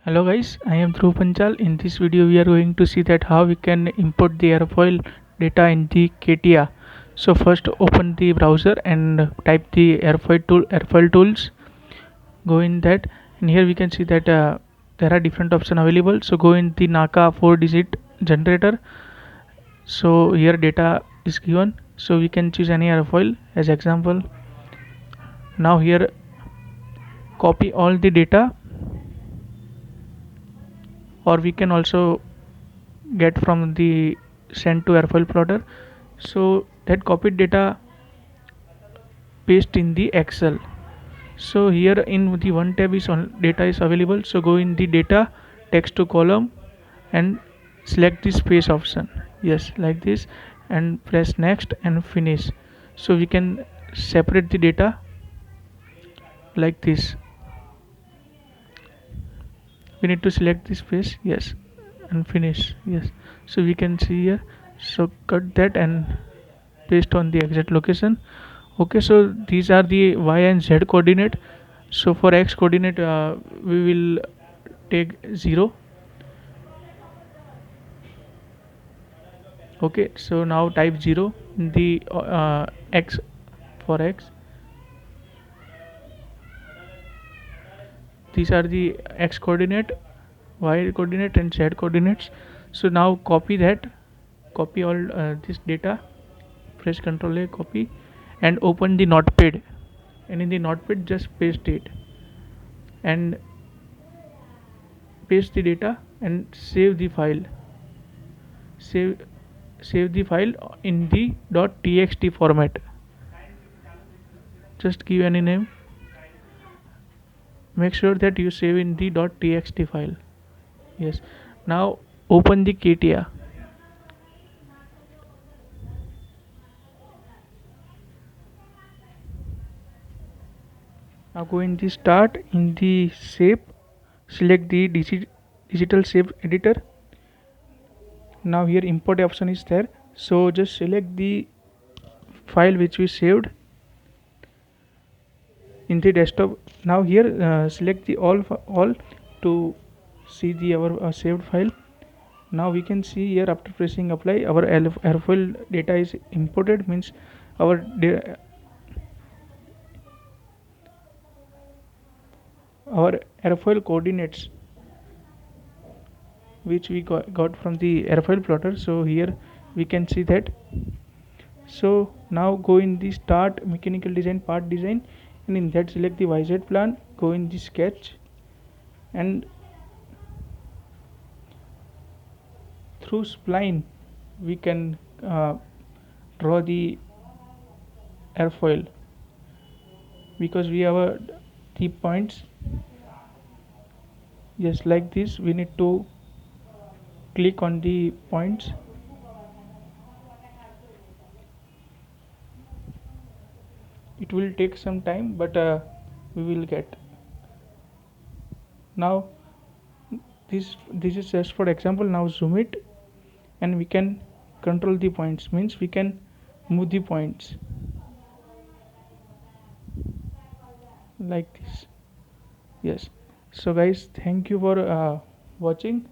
Hello guys, I am Dhruv Panchal. In this video we are going to see that how we can import the airfoil data in the CATIA. So first open the browser and type the airfoil tools. Go in that, and here we can see that there are different options available. So go in the NACA 4-digit generator. So here data is given. So we can choose any airfoil as example. Now here copy all the data, or we can also get from the send to airfoil plotter. So that copied data paste in the Excel. So here in the one tab is on data is available. So go in the data, text to column, and select the space option. Yes, like this, and press next and finish. So we can separate the data like this. We need to select the space, yes, and finish, yes. So we can see here. So cut that and paste on the exact location. Okay, so these are the y and z coordinate. So for x coordinate we will take 0. Okay, so now type 0 in the x for x. These are the x coordinate, y coordinate, and z coordinates. So now copy that, copy all this data, press Ctrl A, copy, and open the notepad, and in the notepad just paste it and paste the data and save the file. Save the file in the .txt format. Just give any name. Make sure that you save in the .txt file. Yes. Now open the CATIA. Now go in the start, in the shape, select the digital shape editor. Now here import option is there, so just select the file which we saved in the desktop. Now here select the all to see the our saved file. Now we can see here, after pressing apply, our airfoil data is imported, means our our airfoil coordinates which we got from the airfoil plotter. So here we can see that. So now go in the start mechanical design part design, and in that select the YZ plan, go in the sketch, and through spline we can draw the airfoil, because we have the points. Yes, like this we need to click on the points. It will take some time, but we will get. Now this is just for example. Now zoom it, and we can control the points, means we can move the points like this. Yes. So guys, thank you for watching.